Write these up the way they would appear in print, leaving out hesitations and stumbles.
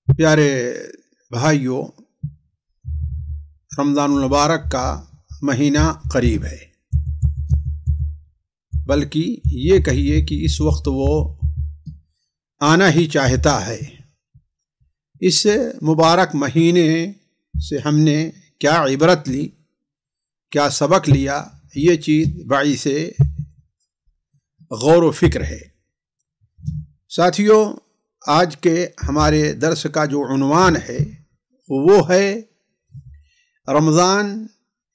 پیارے بھائیوں، رمضان المبارک کا مہینہ قریب ہے، بلکہ یہ کہیے کہ اس وقت وہ آنا ہی چاہتا ہے۔ اس مبارک مہینے سے ہم نے کیا عبرت لی، کیا سبق لیا، یہ چیز باعث غور و فکر ہے۔ ساتھیوں، آج کے ہمارے درس کا جو عنوان ہے وہ ہے رمضان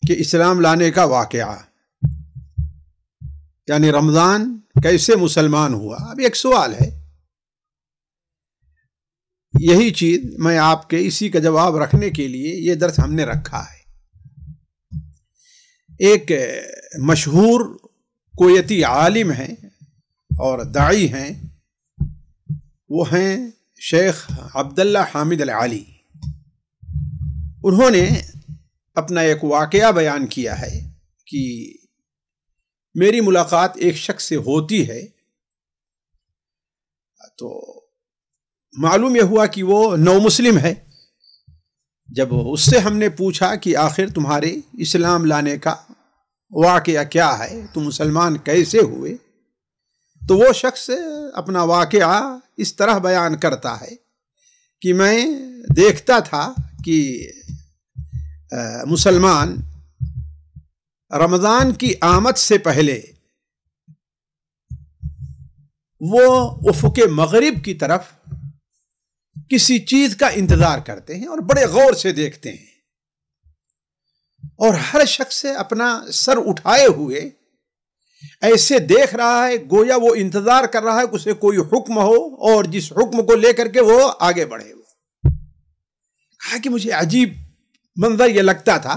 کے اسلام لانے کا واقعہ، یعنی رمضان کیسے مسلمان ہوا۔ اب ایک سوال ہے، یہی چیز میں آپ کے اسی کا جواب رکھنے کے لیے یہ درس ہم نے رکھا ہے۔ ایک مشہور کویتی عالم ہیں اور داعی ہیں، وہ ہیں شیخ عبداللہ حامد العالی۔ انہوں نے اپنا ایک واقعہ بیان کیا ہے کہ میری ملاقات ایک شخص سے ہوتی ہے تو معلوم یہ ہوا کہ وہ نو مسلم ہے۔ جب اس سے ہم نے پوچھا کہ آخر تمہارے اسلام لانے کا واقعہ کیا ہے، تم مسلمان کیسے ہوئے، تو وہ شخص اپنا واقعہ اس طرح بیان کرتا ہے کہ میں دیکھتا تھا کہ مسلمان رمضان کی آمد سے پہلے وہ افق مغرب کی طرف کسی چیز کا انتظار کرتے ہیں اور بڑے غور سے دیکھتے ہیں، اور ہر شخص اپنا سر اٹھائے ہوئے ایسے دیکھ رہا ہے گویا وہ انتظار کر رہا ہے کہ اسے کوئی حکم ہو اور جس حکم کو لے کر کے وہ آگے بڑھے۔ کہا کہ مجھے عجیب منظر یہ لگتا تھا،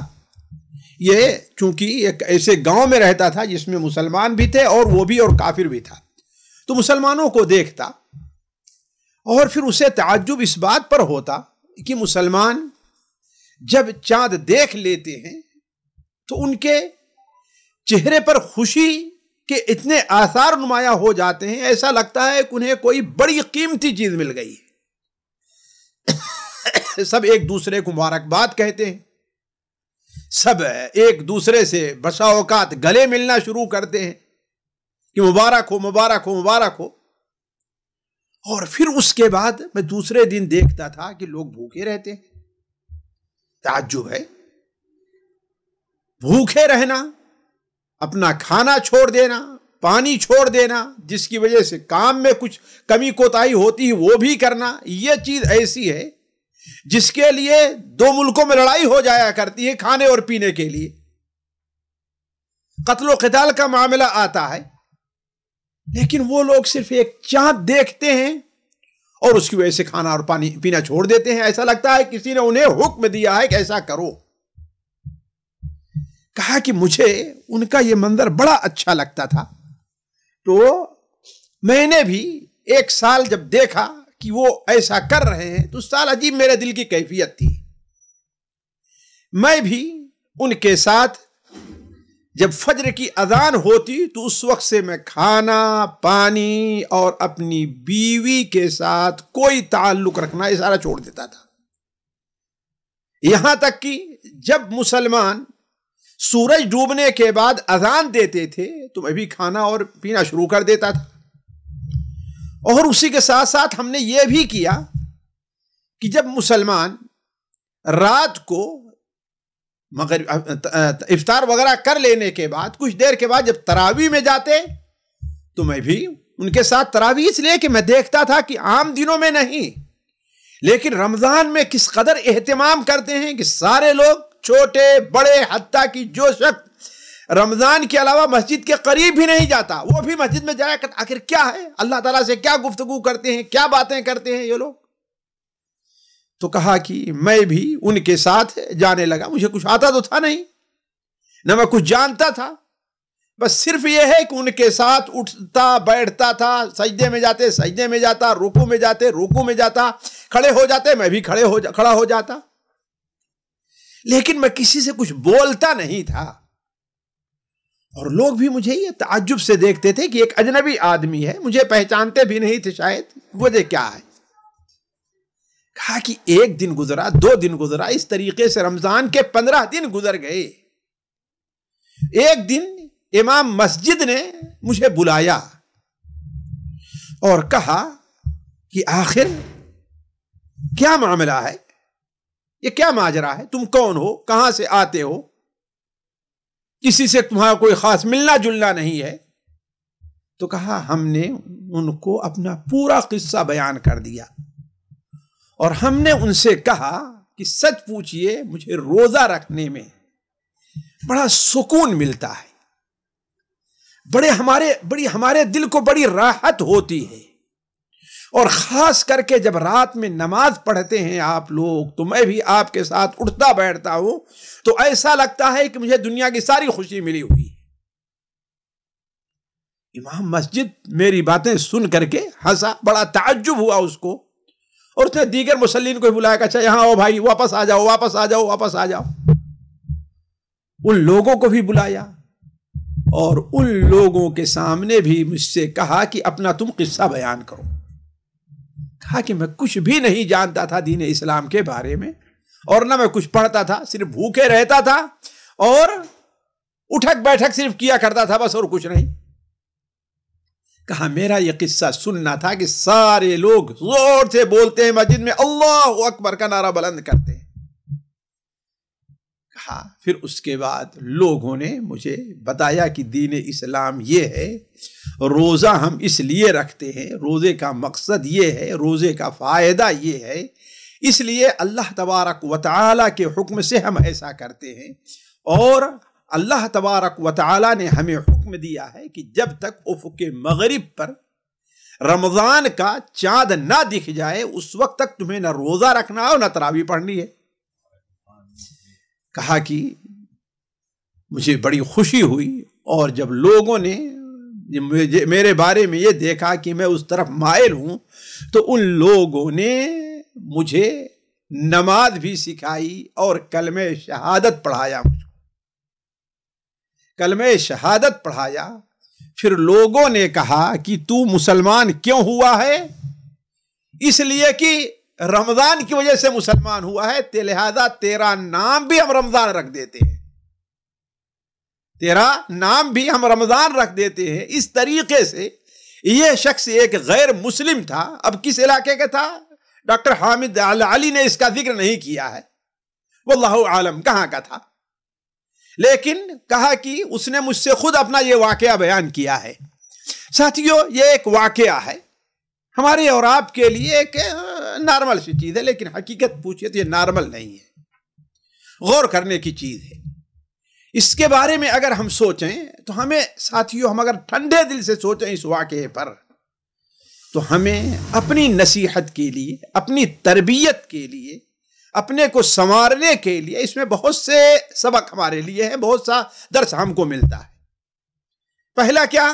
یہ چونکہ ایک ایسے گاؤں میں رہتا تھا جس میں مسلمان بھی تھے اور وہ بھی اور کافر بھی تھا، تو مسلمانوں کو دیکھتا اور پھر اسے تعجب اس بات پر ہوتا کہ مسلمان جب چاند دیکھ لیتے ہیں تو ان کے چہرے پر خوشی کے اتنے آثار نمایاں ہو جاتے ہیں، ایسا لگتا ہے کہ انہیں کوئی بڑی قیمتی چیز مل گئی ہے۔ سب ایک دوسرے کو مبارکباد کہتے ہیں، سب ایک دوسرے سے بسا اوقات گلے ملنا شروع کرتے ہیں کہ مبارک ہو مبارک ہو مبارک ہو۔ اور پھر اس کے بعد میں دوسرے دن دیکھتا تھا کہ لوگ بھوکے رہتے ہیں۔ تعجب ہے، بھوکے رہنا، اپنا کھانا چھوڑ دینا، پانی چھوڑ دینا، جس کی وجہ سے کام میں کچھ کمی کوتاہی ہوتی ہے وہ بھی کرنا، یہ چیز ایسی ہے جس کے لیے دو ملکوں میں لڑائی ہو جایا کرتی ہے کھانے اور پینے کے لیے، قتل و قتال کا معاملہ آتا ہے، لیکن وہ لوگ صرف ایک چاند دیکھتے ہیں اور اس کی وجہ سے کھانا اور پانی پینا چھوڑ دیتے ہیں۔ ایسا لگتا ہے کسی نے انہیں حکم دیا ہے کہ ایسا کرو۔ کہا کہ مجھے ان کا یہ منظر بڑا اچھا لگتا تھا، تو میں نے بھی ایک سال جب دیکھا کہ وہ ایسا کر رہے ہیں تو اس سال عجیب میرے دل کی کیفیت تھی، میں بھی ان کے ساتھ جب فجر کی اذان ہوتی تو اس وقت سے میں کھانا پانی اور اپنی بیوی کے ساتھ کوئی تعلق رکھنا یہ سارا چھوڑ دیتا تھا، یہاں تک کہ جب مسلمان سورج ڈوبنے کے بعد اذان دیتے تھے تو میں بھی کھانا اور پینا شروع کر دیتا تھا۔ اور اسی کے ساتھ ساتھ ہم نے یہ بھی کیا کہ جب مسلمان رات کو افطار وغیرہ کر لینے کے بعد کچھ دیر کے بعد جب تراویح میں جاتے تو میں بھی ان کے ساتھ تراویح، اس لیے کہ میں دیکھتا تھا کہ عام دنوں میں نہیں لیکن رمضان میں کس قدر اہتمام کرتے ہیں کہ سارے لوگ چھوٹے بڑے، حتیٰ کہ جو شخص رمضان کے علاوہ مسجد کے قریب بھی نہیں جاتا وہ بھی مسجد میں جایا کرتا۔ آخر کیا ہے، اللہ تعالیٰ سے کیا گفتگو کرتے ہیں، کیا باتیں کرتے ہیں یہ لوگ۔ تو کہا کہ میں بھی ان کے ساتھ جانے لگا، مجھے کچھ آتا تو تھا نہیں، نہ میں کچھ جانتا تھا، بس صرف یہ ہے کہ ان کے ساتھ اٹھتا بیٹھتا تھا، سجدے میں جاتے سجدے میں جاتا، رکوع میں جاتے رکوع میں جاتا، کھڑے ہو جاتے میں بھی کھڑا ہو جاتا، لیکن میں کسی سے کچھ بولتا نہیں تھا۔ اور لوگ بھی مجھے یہ تعجب سے دیکھتے تھے کہ ایک اجنبی آدمی ہے، مجھے پہچانتے بھی نہیں تھے شاید، وجہ کیا ہے؟ کہا کہ 1 دن گزرا، 2 دن گزرا، اس طریقے سے رمضان کے 15 دن گزر گئے۔ ایک دن امام مسجد نے مجھے بلایا اور کہا کہ آخر کیا معاملہ ہے، یہ کیا ماجرا ہے، تم کون ہو، کہاں سے آتے ہو، کسی سے تمہارا کوئی خاص ملنا جلنا نہیں ہے؟ تو کہا ہم نے ان کو اپنا پورا قصہ بیان کر دیا اور ہم نے ان سے کہا کہ سچ پوچھئے مجھے روزہ رکھنے میں بڑا سکون ملتا ہے، بڑی ہمارے دل کو بڑی راحت ہوتی ہے، اور خاص کر کے جب رات میں نماز پڑھتے ہیں آپ لوگ تو میں بھی آپ کے ساتھ اٹھتا بیٹھتا ہوں تو ایسا لگتا ہے کہ مجھے دنیا کی ساری خوشی ملی ہوئی ہے۔ امام مسجد میری باتیں سن کر کے ہنسا، بڑا تعجب ہوا اس کو، اور اس نے دیگر مصلین کو بلایا کہ اچھا یہاں آؤ بھائی، واپس آ جاؤ واپس آ جاؤ واپس آ جاؤ۔ ان لوگوں کو بھی بلایا اور ان لوگوں کے سامنے بھی مجھ سے کہا کہ اپنا تم قصہ بیان کرو۔ کہا کہ میں کچھ بھی نہیں جانتا تھا دین اسلام کے بارے میں، اور نہ میں کچھ پڑھتا تھا، صرف بھوکے رہتا تھا اور اٹھک بیٹھک صرف کیا کرتا تھا بس، اور کچھ نہیں۔ کہا میرا یہ قصہ سننا تھا کہ سارے لوگ زور سے بولتے ہیں مسجد میں، اللہ اکبر کا نعرہ بلند کرتے ہیں۔ کہا پھر اس کے بعد لوگوں نے مجھے بتایا کہ دین اسلام یہ ہے، روزہ ہم اس لیے رکھتے ہیں، روزے کا مقصد یہ ہے، روزے کا فائدہ یہ ہے، اس لیے اللہ تبارک و تعالی کے حکم سے ہم ایسا کرتے ہیں، اور اللہ تبارک و تعالی نے ہمیں حکم دیا ہے کہ جب تک افق مغرب پر رمضان کا چاند نہ دکھ جائے اس وقت تک تمہیں نہ روزہ رکھنا ہے اور نہ تراویح پڑھنی ہے۔ کہا کہ مجھے بڑی خوشی ہوئی، اور جب لوگوں نے میرے بارے میں یہ دیکھا کہ میں اس طرف مائل ہوں تو ان لوگوں نے مجھے نماز بھی سکھائی اور کلمہ شہادت پڑھایا، مجھ کو کلمہ شہادت پڑھایا۔ پھر لوگوں نے کہا کہ تو مسلمان کیوں ہوا ہے؟ اس لیے کہ رمضان کی وجہ سے مسلمان ہوا ہے، لہذا تیرا نام بھی ہم رمضان رکھ دیتے ہیں، تیرا نام بھی ہم رمضان رکھ دیتے ہیں۔ اس طریقے سے یہ شخص ایک غیر مسلم تھا، اب کس علاقے کا تھا ڈاکٹر حامد علی نے اس کا ذکر نہیں کیا ہے، واللہ عالم کہاں کا تھا، لیکن کہا کہ اس نے مجھ سے خود اپنا یہ واقعہ بیان کیا ہے۔ ساتھیو یہ ایک واقعہ ہے، ہمارے اور آپ کے لیے ایک نارمل سی چیز ہے، لیکن حقیقت پوچھے تو یہ نارمل نہیں ہے، غور کرنے کی چیز ہے۔ اس کے بارے میں اگر ہم سوچیں تو ہمیں ساتھیو، ہم اگر ٹھنڈے دل سے سوچیں اس واقعے پر تو ہمیں اپنی نصیحت کے لیے، اپنی تربیت کے لیے، اپنے کو سنوارنے کے لیے اس میں بہت سے سبق ہمارے لیے ہیں، بہت سا درس ہم کو ملتا ہے۔ پہلا کیا؟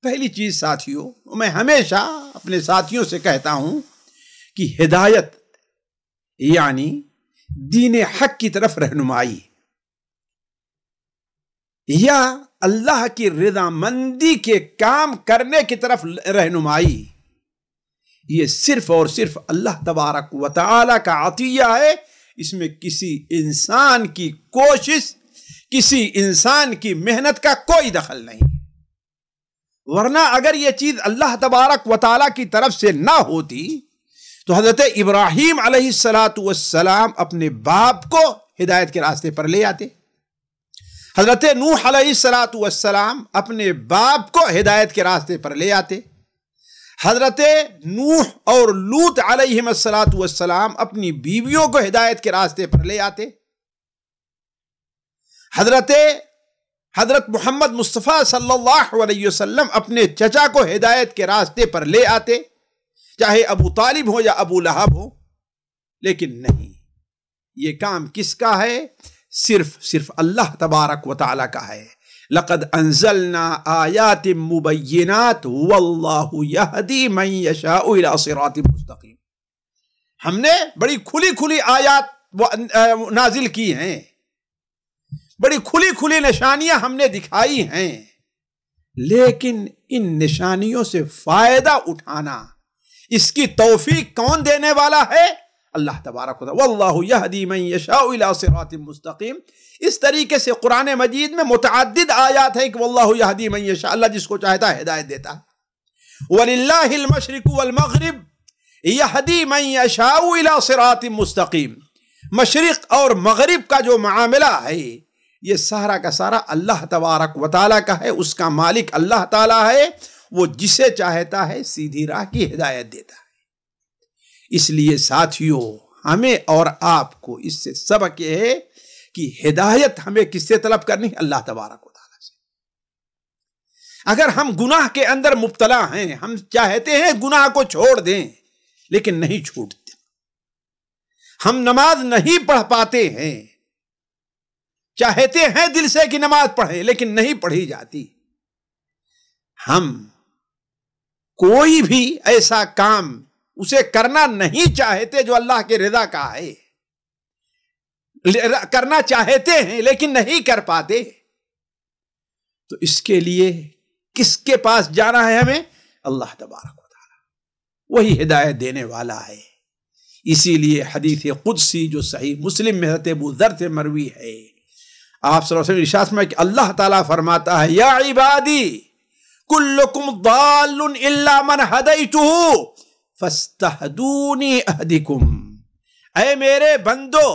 پہلی چیز ساتھیوں، میں ہمیشہ اپنے ساتھیوں سے کہتا ہوں کہ ہدایت یعنی دین حق کی طرف رہنمائی یا اللہ کی رضا مندی کے کام کرنے کی طرف رہنمائی، یہ صرف اور صرف اللہ تبارک و تعالی کا عطیہ ہے، اس میں کسی انسان کی کوشش، کسی انسان کی محنت کا کوئی دخل نہیں، ورنہ اگر یہ چیز اللہ تبارک و تعالی کی طرف سے نہ ہوتی تو حضرت ابراہیم علیہ السلام اپنے باپ کو ہدایت کے راستے پر لے آتے، حضرت نوح علیہ السلام اپنے باپ کو ہدایت کے راستے پر لے آتے، حضرت نوح اور لوط علیہ السلام اپنی بیویوں کو ہدایت کے راستے پر لے آتے، حضرت محمد مصطفیٰ صلی اللہ علیہ وسلم اپنے چچا کو ہدایت کے راستے پر لے آتے، چاہے ابو طالب ہو یا ابو لہب ہو، لیکن نہیں، یہ کام کس کا ہے؟ صرف اللہ تبارک و تعالی کا ہے۔ لقد انزلنا آیات مبینات واللہ یہدی من یشاء الی صراط مستقیم، ہم نے بڑی کھلی کھلی آیات نازل کی ہیں، بڑی کھلی کھلی نشانیاں ہم نے دکھائی ہیں، لیکن ان نشانیوں سے فائدہ اٹھانا، اس کی توفیق کون دینے والا ہے؟ اللہ تبارک و تعالی واللہ یہدی من یشاء الی صراط مستقیم. اس طریقے سے قرآن مجید میں متعدد آیات ہے کہ واللہ یہدی من یشاء، اللہ جس کو چاہتا ہے ہدایت دیتا ہے. وَلِلَّهِ الْمَشْرِقُ وَالْمَغْرِبُ یہدی من یشاء الی صراط مستقیم. مشرق اور مغرب کا جو معاملہ ہے یہ سارا کا سارا اللہ تبارک و تعالیٰ کا ہے. اس کا مالک اللہ تعالیٰ ہے، وہ جسے چاہتا ہے سیدھی راہ کی ہدایت دیتا ہے. اس لیے ساتھیوں، ہمیں اور آپ کو اس سے سبق یہ ہے کہ ہدایت ہمیں کس سے طلب کرنی ہے؟ اللہ تبارک و تعالیٰ سے. اگر ہم گناہ کے اندر مبتلا ہیں، ہم چاہتے ہیں گناہ کو چھوڑ دیں لیکن نہیں چھوٹتے، ہم نماز نہیں پڑھ پاتے ہیں، چاہتے ہیں دل سے کہ نماز پڑھیں لیکن نہیں پڑھی جاتی، ہم کوئی بھی ایسا کام اسے کرنا نہیں چاہتے جو اللہ کے رضا کا ہے، کرنا چاہتے ہیں لیکن نہیں کر پاتے، تو اس کے لیے کس کے پاس جانا ہے ہمیں؟ اللہ تبارک و تعالی، وہی ہدایت دینے والا ہے. اسی لیے حدیث قدسی جو صحیح مسلم میں حضرت ابو ذر سے مروی ہے، آپ صلی اللہ علیہ وسلم ارشاد میں کہ اللہ تعالیٰ فرماتا ہے یا عبادی کلکم ضال الا من ہدیتہ فاستہدونی اہدکم. اے میرے بندو،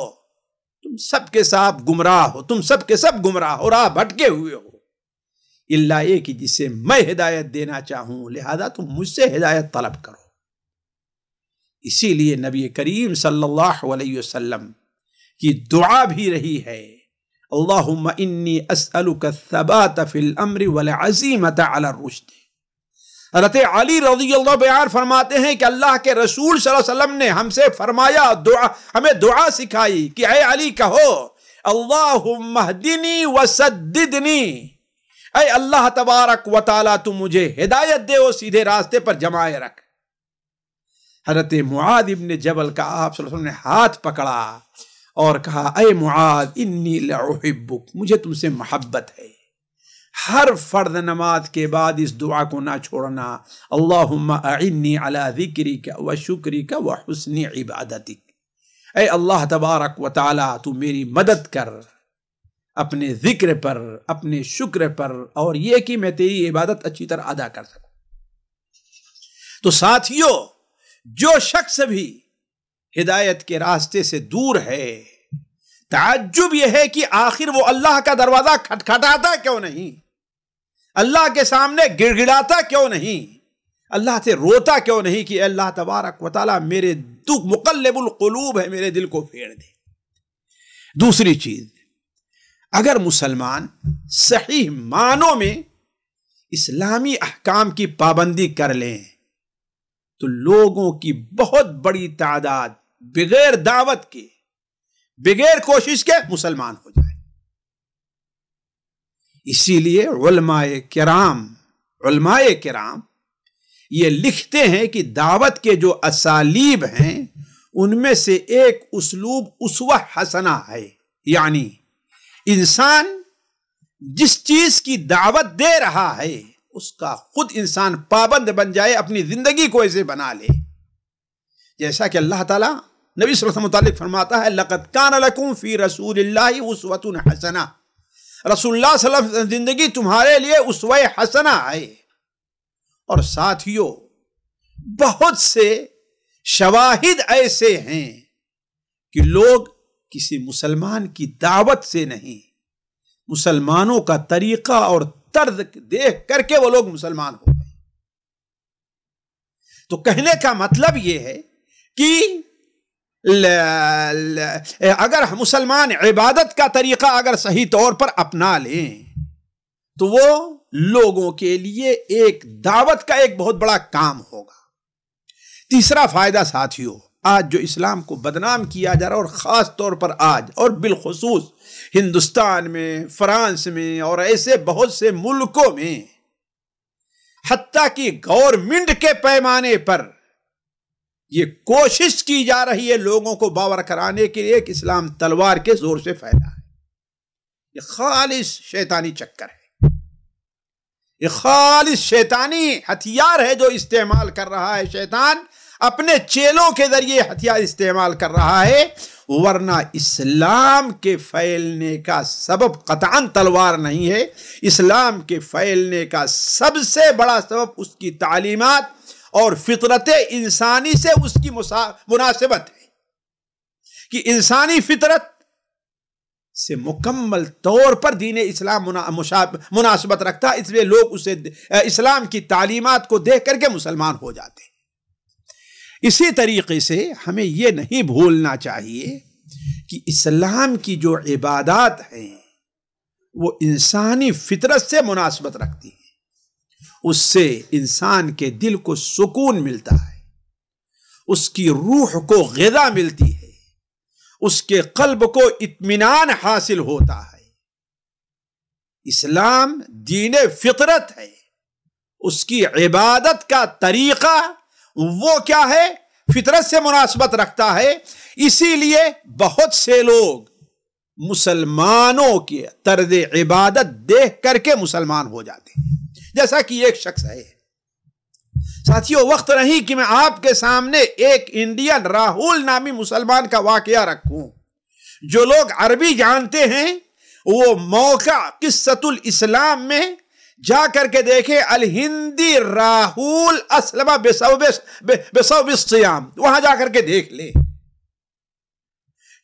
تم سب کے ساتھ گمراہ ہو، تم سب کے سب گمراہ ہو، راہ بھٹکے ہوئے ہو، الا یہ کہ جسے میں ہدایت دینا چاہوں، لہذا تم مجھ سے ہدایت طلب کرو. اسی لیے نبی کریم صلی اللہ علیہ وسلم کی دعا بھی رہی ہے اللہم انی اسألک الثبات فی الامر والعزیمت علی الرشد. حضرت علی رضی اللہ بیان فرماتے ہیں کہ اللہ کے رسول صلی اللہ علیہ وسلم نے ہم سے فرمایا، ہمیں دعا سکھائی کہ اے علی کہو اللہم اہدنی وسددنی، اے اللہ تبارک و تعالیٰ تو مجھے ہدایت دے اور سیدھے راستے پر جمائے رکھ. حضرت معاذ ابن جبل کا آپ صلی اللہ علیہ وسلم نے ہاتھ پکڑا اور کہا اے معاذ انی لأحبک، مجھے تم سے محبت ہے. ہر فرض نماز کے بعد اس دعا کو نہ چھوڑنا، اللہم اعنی علی ذکرک و شکرک و حسن عبادتک. اے اللہ تبارک و تعالی تو میری مدد کر اپنے ذکر پر، اپنے شکر پر، اور یہ کہ میں تیری عبادت اچھی طرح ادا کر سکوں. تو ساتھیوں، جو شخص بھی ہدایت کے راستے سے دور ہے، تعجب یہ ہے کہ آخر وہ اللہ کا دروازہ کھٹکھٹاتا کیوں نہیں، اللہ کے سامنے گڑ گڑاتا کیوں نہیں، اللہ سے روتا کیوں نہیں کہ اللہ تبارک و تعالیٰ میرے دکھ مقلب القلوب ہے، میرے دل کو پھیر دے. دوسری چیز، اگر مسلمان صحیح معنوں میں اسلامی احکام کی پابندی کر لیں تو لوگوں کی بہت بڑی تعداد بغیر دعوت کے، بغیر کوشش کے مسلمان ہو جائے. اسی لیے علماء کرام یہ لکھتے ہیں کہ دعوت کے جو اسالیب ہیں ان میں سے ایک اسلوب اسوہ حسنہ ہے، یعنی انسان جس چیز کی دعوت دے رہا ہے اس کا خود انسان پابند بن جائے، اپنی زندگی کو ایسے بنا لے. جیسا کہ اللہ تعالیٰ نبی صلی اللہ علیہ وسلم متعلق فرماتا ہے لَقَدْ كَانَ لَكُمْ فِي رَسُولِ اللَّهِ أُسْوَةٌ حَسَنَةٌ، رسول اللہ صلی اللہ علیہ وسلم زندگی تمہارے لیے اسوہ حسنہ ہے. اور ساتھیوں، بہت سے شواہد ایسے ہیں کہ لوگ کسی مسلمان کی دعوت سے نہیں، مسلمانوں کا طریقہ اور طرز دیکھ کر کے وہ لوگ مسلمان ہو گئے. تو کہنے کا مطلب یہ ہے کہ اگر مسلمان عبادت کا طریقہ اگر صحیح طور پر اپنا لیں تو وہ لوگوں کے لیے ایک دعوت کا ایک بہت بڑا کام ہوگا. تیسرا فائدہ ساتھیوں، آج جو اسلام کو بدنام کیا جا رہا ہے، اور خاص طور پر آج اور بالخصوص ہندوستان میں، فرانس میں اور ایسے بہت سے ملکوں میں، حتیٰ کہ گورنمنٹ کے پیمانے پر یہ کوشش کی جا رہی ہے لوگوں کو باور کرانے کے لیے کہ اسلام تلوار کے زور سے پھیلا ہے. یہ خالص شیطانی چکر ہے، یہ خالص شیطانی ہتھیار ہے جو استعمال کر رہا ہے شیطان اپنے چیلوں کے ذریعے ہتھیار استعمال کر رہا ہے، ورنہ اسلام کے پھیلنے کا سبب قطعاً تلوار نہیں ہے. اسلام کے پھیلنے کا سب سے بڑا سبب اس کی تعلیمات اور فطرت انسانی سے اس کی مناسبت ہے کہ انسانی فطرت سے مکمل طور پر دین اسلام مناسبت رکھتا ہے، اس لیے لوگ اسے اسلام کی تعلیمات کو دیکھ کر کے مسلمان ہو جاتے ہیں. اسی طریقے سے ہمیں یہ نہیں بھولنا چاہیے کہ اسلام کی جو عبادات ہیں وہ انسانی فطرت سے مناسبت رکھتی ہیں. اس سے انسان کے دل کو سکون ملتا ہے، اس کی روح کو غذا ملتی ہے، اس کے قلب کو اطمینان حاصل ہوتا ہے. اسلام دین فطرت ہے، اس کی عبادت کا طریقہ وہ کیا ہے؟ فطرت سے مناسبت رکھتا ہے. اسی لیے بہت سے لوگ مسلمانوں کی طرز عبادت دیکھ کر کے مسلمان ہو جاتے ہیں. جیسا کہ ایک شخص ہے، ساتھیوں وقت نہیں کہ میں آپ کے سامنے ایک انڈین راہول نامی مسلمان کا واقعہ رکھوں. جو لوگ عربی جانتے ہیں وہ موقع قصۃ الاسلام میں جا کر کے دیکھیں، الہندی راہول اسلم بسبب الصیام، وہاں جا کر کے دیکھ لیں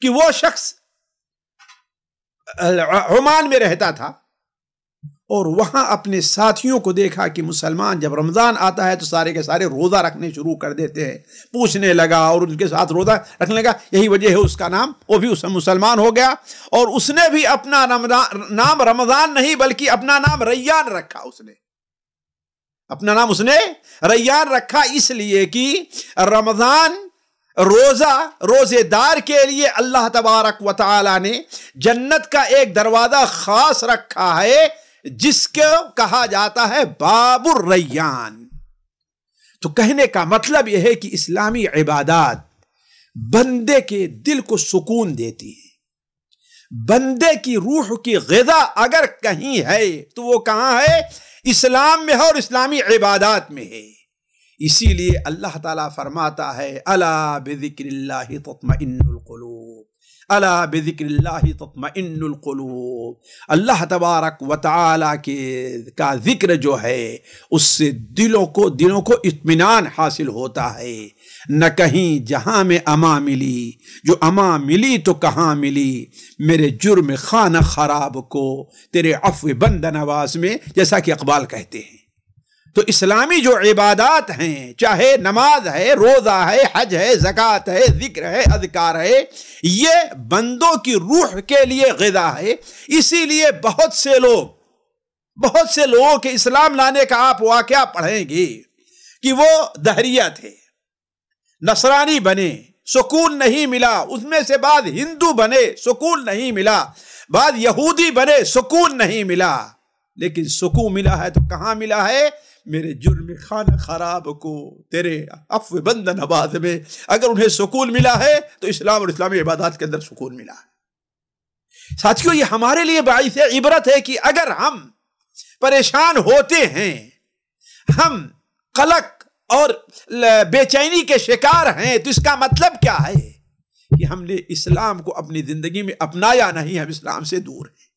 کہ وہ شخص عمان میں رہتا تھا اور وہاں اپنے ساتھیوں کو دیکھا کہ مسلمان جب رمضان آتا ہے تو سارے کے سارے روزہ رکھنے شروع کر دیتے ہیں. پوچھنے لگا اور ان کے ساتھ روزہ رکھنے لگا. یہی وجہ ہے اس کا نام، وہ بھی اس مسلمان ہو گیا اور اس نے بھی اپنا نام رمضان نہیں بلکہ اپنا نام ریان رکھا. اس نے اپنا نام ریان رکھا اس لیے کہ رمضان روزے دار کے لیے اللہ تبارک و تعالی نے جنت کا ایک دروازہ خاص رکھا ہے جس کو کہا جاتا ہے باب الریان. تو کہنے کا مطلب یہ ہے کہ اسلامی عبادات بندے کے دل کو سکون دیتی ہے. بندے کی روح کی غذا اگر کہیں ہے تو وہ کہاں ہے؟ اسلام میں ہے اور اسلامی عبادات میں ہے. اسی لیے اللہ تعالیٰ فرماتا ہے الا بذکر اللہ تطمئن القلوب، الا بذکر اللہ تطمئن القلوب. اللہ تبارک و تعالی کا ذکر جو ہے اس سے دلوں کو اطمینان حاصل ہوتا ہے. نہ کہیں جہاں میں اما ملی، جو اما ملی تو کہاں ملی، میرے جرم خانہ خراب کو تیرے عفو بند نواز میں، جیسا کہ اقبال کہتے ہیں. تو اسلامی جو عبادات ہیں، چاہے نماز ہے، روزہ ہے، حج ہے، زکوٰۃ ہے، ذکر ہے، اذکار ہے، یہ بندوں کی روح کے لیے غذا ہے. اسی لیے بہت سے لوگوں کے اسلام لانے کا آپ واقعہ پڑھیں گے کہ وہ دہریہ تھے، نصرانی بنے، سکون نہیں ملا. اس میں سے بعض ہندو بنے، سکون نہیں ملا. بعض یہودی بنے، سکون نہیں ملا. لیکن سکون ملا ہے تو کہاں ملا ہے؟ میرے جرم خانہ خراب کو تیرے عفو بند نواز میں. اگر انہیں سکون ملا ہے تو اسلام اور اسلامی عبادات کے اندر سکون ملا ہے. ساتھیوں یہ ہمارے لیے باعث عبرت ہے کہ اگر ہم پریشان ہوتے ہیں، ہم قلق اور بے چینی کے شکار ہیں، تو اس کا مطلب کیا ہے؟ کہ ہم نے اسلام کو اپنی زندگی میں اپنایا نہیں، ہم اسلام سے دور ہیں.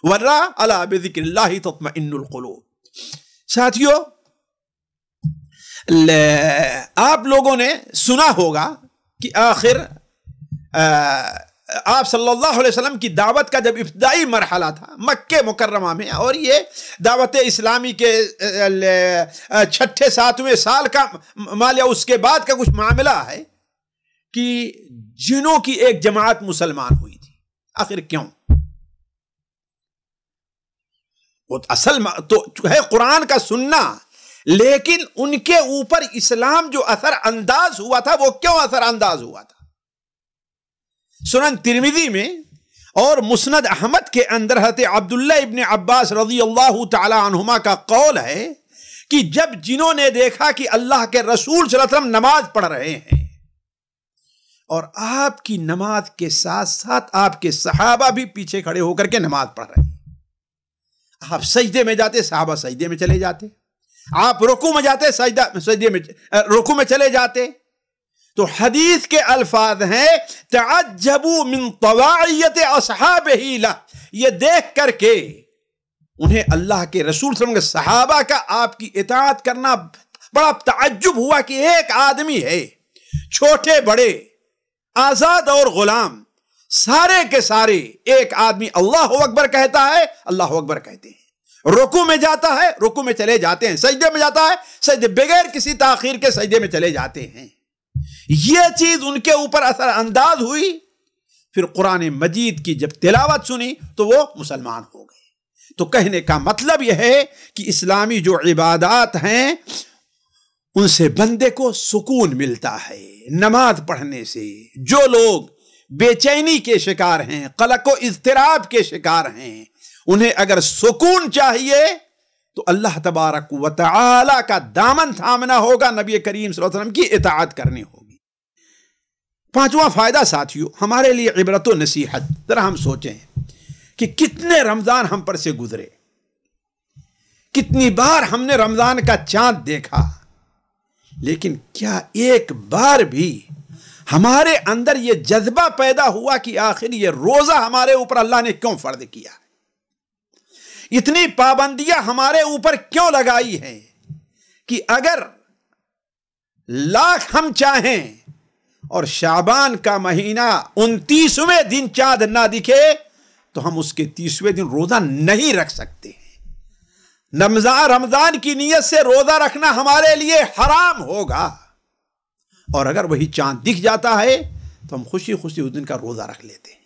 ورنہ الا بذکر اللہ تطمئن القلوب. ساتھیوں آپ لوگوں نے سنا ہوگا کہ آخر آپ صلی اللہ علیہ وسلم کی دعوت کا جب ابتدائی مرحلہ تھا مکہ مکرمہ میں، اور یہ دعوت اسلامی کے 6-7ویں سال کا مال یا اس کے بعد کا کچھ معاملہ ہے کہ جنوں کی ایک جماعت مسلمان ہوئی تھی. آخر کیوں؟ اصل تو ہے قرآن کا سننا، لیکن ان کے اوپر اسلام جو اثر انداز ہوا تھا وہ کیوں اثر انداز ہوا تھا؟ سنن ترمذی میں اور مسند احمد کے اندر حضرت عبداللہ ابن عباس رضی اللہ تعالی عنہما کا قول ہے کہ جب جنہوں نے دیکھا کہ اللہ کے رسول صلی اللہ علیہ وسلم نماز پڑھ رہے ہیں اور آپ کی نماز کے ساتھ ساتھ آپ کے صحابہ بھی پیچھے کھڑے ہو کر کے نماز پڑھ رہے ہیں، آپ سجدے میں جاتے صحابہ سجدے میں چلے جاتے، آپ رکوع میں جاتے رکوع میں چلے جاتے، تو حدیث کے الفاظ ہیں تعجبوا من طواعیت اصحابہ لہ، یہ دیکھ کر کے انہیں اللہ کے رسول صلی اللہ علیہ وسلم کے صحابہ کا آپ کی اطاعت کرنا بڑا تعجب ہوا کہ ایک آدمی ہے، چھوٹے بڑے آزاد اور غلام سارے کے سارے، ایک آدمی اللہ اکبر کہتا ہے اللہ اکبر کہتے ہیں، رکوع میں جاتا ہے رکوع میں چلے جاتے ہیں، سجدے میں جاتا ہے سجدے بغیر کسی تاخیر کے سجدے میں چلے جاتے ہیں۔ یہ چیز ان کے اوپر اثر انداز ہوئی، پھر قرآن مجید کی جب تلاوت سنی تو وہ مسلمان ہو گئے۔ تو کہنے کا مطلب یہ ہے کہ اسلامی جو عبادات ہیں ان سے بندے کو سکون ملتا ہے۔ نماز پڑھنے سے جو لوگ بے چینی کے شکار ہیں، قلق و اضطراب کے شکار ہیں، انہیں اگر سکون چاہیے تو اللہ تبارک و تعالی کا دامن تھامنا ہوگا، نبی کریم صلی اللہ علیہ وسلم کی اطاعت کرنی ہوگی۔ پانچواں فائدہ ساتھیو، ہمارے لیے عبرت و نصیحت۔ ذرا ہم سوچیں کہ کتنے رمضان ہم پر سے گزرے، کتنی بار ہم نے رمضان کا چاند دیکھا، لیکن کیا ایک بار بھی ہمارے اندر یہ جذبہ پیدا ہوا کہ آخر یہ روزہ ہمارے اوپر اللہ نے کیوں فرض کیا، اتنی پابندیاں ہمارے اوپر کیوں لگائی ہیں کہ اگر لاکھ ہم چاہیں اور شعبان کا مہینہ 29ویں دن چاند نہ دکھے تو ہم اس کے 30ویں دن روزہ نہیں رکھ سکتے ہیں۔ رمضان کی نیت سے روزہ رکھنا ہمارے لیے حرام ہوگا، اور اگر وہی چاند دکھ جاتا ہے تو ہم خوشی خوشی اس دن کا روزہ رکھ لیتے ہیں۔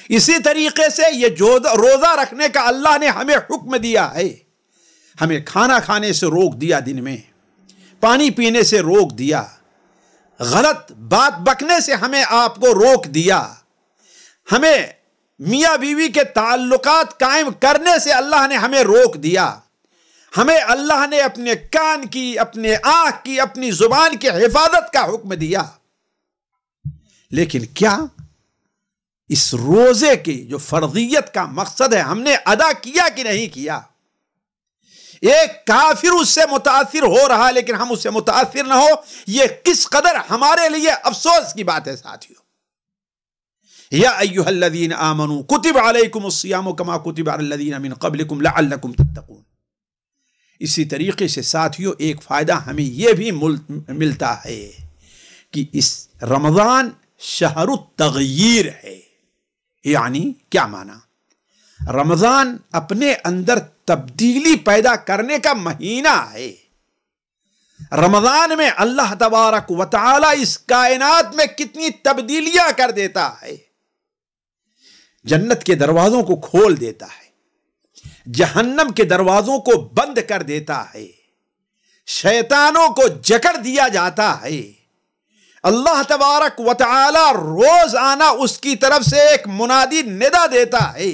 اسی طریقے سے یہ جو روزہ رکھنے کا اللہ نے ہمیں حکم دیا ہے، ہمیں کھانا کھانے سے روک دیا، دن میں پانی پینے سے روک دیا، غلط بات بکنے سے ہمیں آپ کو روک دیا، ہمیں میاں بیوی کے تعلقات قائم کرنے سے اللہ نے ہمیں روک دیا، ہمیں اللہ نے اپنے کان کی، اپنے آنکھ کی، اپنی زبان کی حفاظت کا حکم دیا، لیکن کیا اس روزے کی جو فرضیت کا مقصد ہے ہم نے ادا کیا کہ نہیں کیا؟ ایک کافر اس سے متاثر ہو رہا لیکن ہم اس سے متاثر نہ ہو، یہ کس قدر ہمارے لیے افسوس کی بات ہے ساتھیو۔ یا ایھا الذین آمنوا کتب علیکم الصیام کما کتب علی الذین من قبلکم لعلکم تتقون۔ اسی طریقے سے ساتھیو ایک فائدہ ہمیں یہ بھی ملتا ہے کہ اس رمضان شہر التغییر ہے۔ یعنی کیا معنی؟ رمضان اپنے اندر تبدیلی پیدا کرنے کا مہینہ ہے۔ رمضان میں اللہ تبارک و تعالی اس کائنات میں کتنی تبدیلیاں کر دیتا ہے، جنت کے دروازوں کو کھول دیتا ہے، جہنم کے دروازوں کو بند کر دیتا ہے، شیطانوں کو جکڑ دیا جاتا ہے۔ اللہ تبارک و تعالی روزانہ اس کی طرف سے ایک منادی ندا دیتا ہے،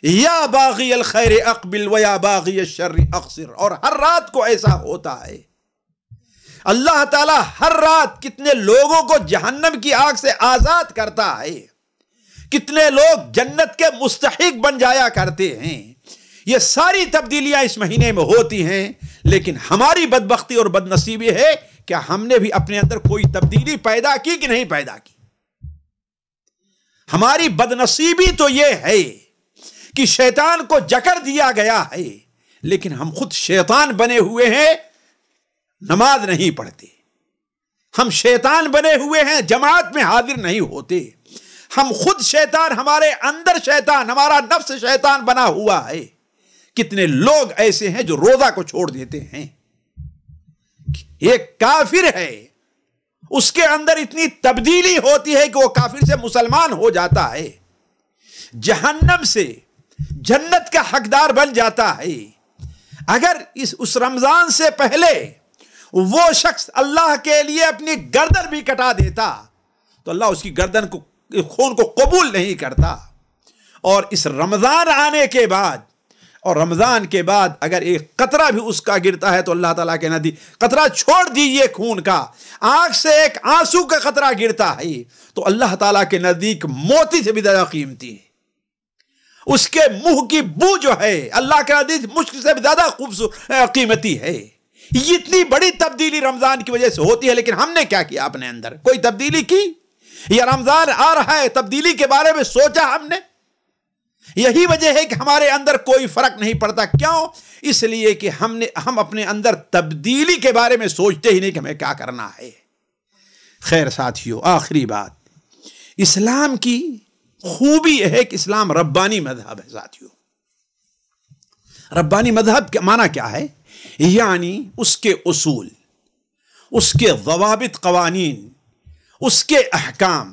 یا باغی الخیر اقبل و یا باغی الشر اقصر، اور ہر رات کو ایسا ہوتا ہے۔ اللہ تعالی ہر رات کتنے لوگوں کو جہنم کی آگ سے آزاد کرتا ہے، کتنے لوگ جنت کے مستحق بن جایا کرتے ہیں۔ یہ ساری تبدیلیاں اس مہینے میں ہوتی ہیں، لیکن ہماری بدبختی اور بدنصیبی ہے کہ ہم نے بھی اپنے اندر کوئی تبدیلی پیدا کی کہ نہیں پیدا کی۔ ہماری بدنصیبی تو یہ ہے کہ شیطان کو جکڑ دیا گیا ہے، لیکن ہم خود شیطان بنے ہوئے ہیں، نماز نہیں پڑھتے، ہم شیطان بنے ہوئے ہیں، جماعت میں حاضر نہیں ہوتے، ہم خود شیطان، ہمارے اندر شیطان، ہمارا نفس شیطان بنا ہوا ہے۔ کتنے لوگ ایسے ہیں جو روزہ کو چھوڑ دیتے ہیں۔ ایک کافر ہے، اس کے اندر اتنی تبدیلی ہوتی ہے کہ وہ کافر سے مسلمان ہو جاتا ہے، جہنم سے جنت کا حقدار بن جاتا ہے۔ اگر اس رمضان سے پہلے وہ شخص اللہ کے لیے اپنی گردن بھی کٹا دیتا تو اللہ اس کی گردن کو، خون کو قبول نہیں کرتا، اور اس رمضان آنے کے بعد اور رمضان کے بعد اگر ایک قطرہ بھی اس کا گرتا ہے تو اللہ تعالیٰ کے نزدیک، قطرہ چھوڑ دیجئے خون کا، آنکھ سے ایک آنسو کا قطرہ گرتا ہے تو اللہ تعالیٰ کے نزدیک موتی سے بھی زیادہ قیمتی ہے۔ اس کے منہ کی بو جو ہے اللہ کے نزدیک مشک سے بھی زیادہ قیمتی ہے۔ یہ اتنی بڑی تبدیلی رمضان کی وجہ سے ہوتی ہے، لیکن ہم نے کیا کیا اپنے اندر؟ کوئی تبدیلی کی؟ یا رمضان آ رہا ہے تبدیلی کے بارے میں سوچا ہم نے؟ یہی وجہ ہے کہ ہمارے اندر کوئی فرق نہیں پڑتا. کیوں؟ اس لیے کہ ہم اپنے اندر تبدیلی کے بارے میں سوچتے ہی نہیں کہ ہمیں کیا کرنا ہے. خیر ساتھیو، آخری بات، اسلام کی خوبی یہ ہے کہ اسلام ربانی مذہب ہے. ساتھیو، ربانی مذہب کا معنی کیا ہے؟ یعنی اس کے اصول، اس کے ضوابط، قوانین، اس کے احکام،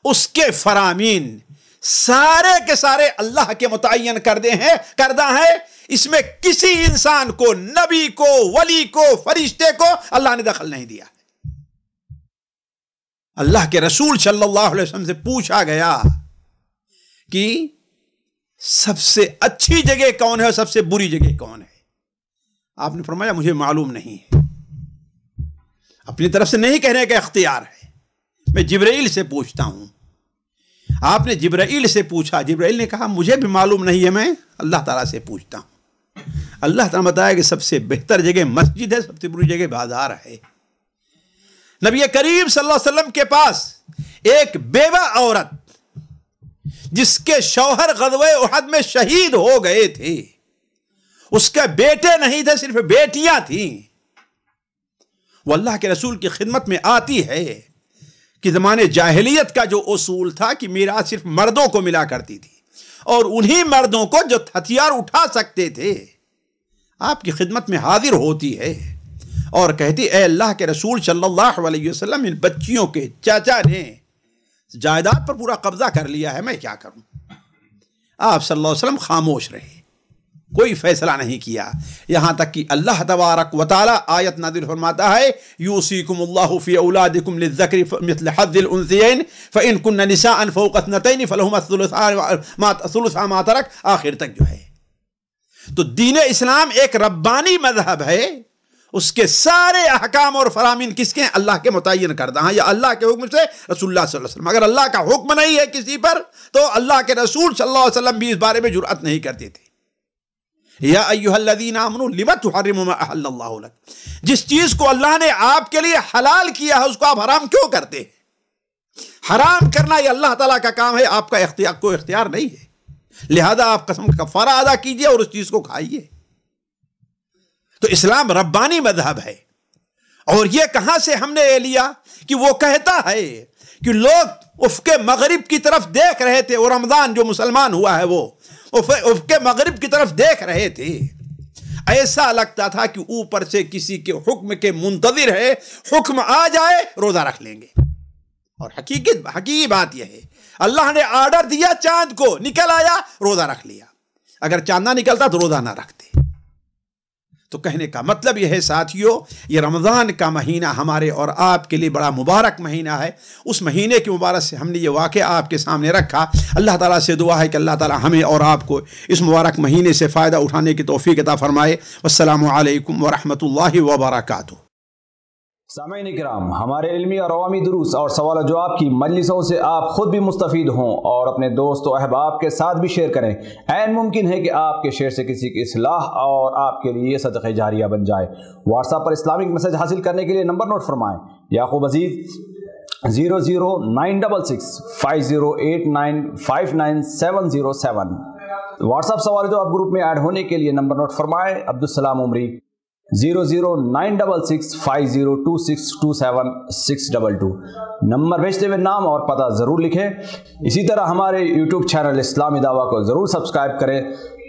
اس کے فرامین سارے کے سارے اللہ کے متعین کردہ ہیں. اس میں کسی انسان کو، نبی کو، ولی کو، فرشتے کو اللہ نے دخل نہیں دیا. اللہ کے رسول صلی اللہ علیہ وسلم سے پوچھا گیا کہ سب سے اچھی جگہ کون ہے اور سب سے بری جگہ کون ہے؟ آپ نے فرمایا مجھے معلوم نہیں ہے. اپنی طرف سے نہیں کہنے کا اختیار ہے، میں جبرائیل سے پوچھتا ہوں. آپ نے جبرائیل سے پوچھا، جبرائیل نے کہا مجھے بھی معلوم نہیں ہے، میں اللہ تعالیٰ سے پوچھتا ہوں. اللہ تعالیٰ نے بتایا کہ سب سے بہتر جگہ مسجد ہے، سب سے بری جگہ بازار ہے. نبی کریم صلی اللہ علیہ وسلم کے پاس ایک بیوہ عورت جس کے شوہر غزوہ احد میں شہید ہو گئے تھے، اس کے بیٹے نہیں تھے، صرف بیٹیاں تھیں، وہ اللہ کے رسول کی خدمت میں آتی ہے کہ زمانے جاہلیت کا جو اصول تھا کہ میراث صرف مردوں کو ملا کرتی تھی، اور انہی مردوں کو جو ہتھیار اٹھا سکتے تھے آپ کی خدمت میں حاضر ہوتی ہے اور کہتی اے اللہ کے رسول صلی اللہ علیہ وسلم، ان بچیوں کے چاچا نے جائیداد پر پورا قبضہ کر لیا ہے، میں کیا کروں؟ آپ صلی اللہ علیہ وسلم خاموش رہے، کوئی فیصلہ نہیں کیا، یہاں تک کہ اللہ تبارک و تعالی آیت نازل فرماتا ہے یوصیکم اللہ فی اولادکم للذکر مثل حظ الانثیین فإن کن نساء فوق اثنتین فلہما ثلث ما ترک، آخر تک جو ہے. تو دین اسلام ایک ربانی مذہب ہے، اس کے سارے احکام اور فرامین کس کے ہیں؟ اللہ کے متعین کردہ ہیں، یا اللہ کے حکم سے رسول اللہ صلی اللہ علیہ وسلم. اگر اللہ کا حکم نہیں ہے کسی پر تو اللہ کے رسول صلی اللہ علیہ وسلم بھی اس بارے میں جرأت نہیں کرتے تھے. یا ایھا الذین آمنوا لم تحرموا ما احل اللہ لک، جس چیز کو اللہ نے آپ کے لیے حلال کیا ہے اس کو آپ حرام کیوں کرتے ہیں؟ حرام کرنا یہ اللہ تعالیٰ کا کام ہے، آپ کا کوئی اختیار نہیں ہے. لہذا آپ قسم کا کفارہ ادا کیجئے اور اس چیز کو کھائیے. تو اسلام ربانی مذہب ہے. اور یہ کہاں سے ہم نے یہ لیا کہ وہ کہتا ہے کہ لوگ افق مغرب کی طرف دیکھ رہے تھے، وہ رمضان جو مسلمان ہوا ہے وہ افق مغرب کی طرف دیکھ رہے تھے، ایسا لگتا تھا کہ اوپر سے کسی کے حکم کے منتظر ہے، حکم آ جائے روزہ رکھ لیں گے. اور حقیقی بات یہ ہے اللہ نے آرڈر دیا چاند کو، نکل آیا روزہ رکھ لیا، اگر چاند نہ نکلتا تو روزہ نہ رکھتے. تو کہنے کا مطلب یہ ہے ساتھیو، یہ رمضان کا مہینہ ہمارے اور آپ کے لیے بڑا مبارک مہینہ ہے. اس مہینے کی مبارک سے ہم نے یہ واقعہ آپ کے سامنے رکھا. اللہ تعالیٰ سے دعا ہے کہ اللہ تعالیٰ ہمیں اور آپ کو اس مبارک مہینے سے فائدہ اٹھانے کی توفیق عطا فرمائے. والسلام علیکم ورحمۃ اللہ وبرکاتہ. سامعین کرام، ہمارے علمی اور عوامی دروس اور سوال و جواب کی مجلسوں سے آپ خود بھی مستفید ہوں اور اپنے دوست و احباب کے ساتھ بھی شیئر کریں. عین ممکن ہے کہ آپ کے شیئر سے کسی کی اصلاح اور آپ کے لیے صدقہ جاریہ بن جائے. واٹس ایپ پر اسلامک میسج حاصل کرنے کے لیے نمبر نوٹ فرمائیں: یعقوب عزیز 00966 5089 59707. واٹس ایپ سوال جواب گروپ میں ایڈ ہونے کے لیے نمبر نوٹ فرمائیں: عبدالسلام عمری 00966 502627 622. نمبر بھیجتے ہوئے نام اور پتہ ضرور لکھیں. اسی طرح ہمارے یوٹیوب چینل اسلامی دعویٰ کو ضرور سبسکرائب کریں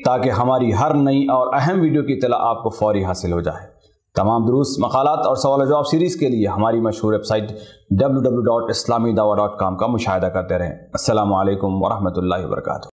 تاکہ ہماری ہر نئی اور اہم ویڈیو کی اطلاع آپ کو فوری حاصل ہو جائے. تمام دروس، مقالات اور سوال و جواب سیریز کے لیے ہماری مشہور ویب سائٹ www.islamidawah.com کا مشاہدہ کرتے رہیں. السلام علیکم ورحمۃ اللہ وبرکاتہ.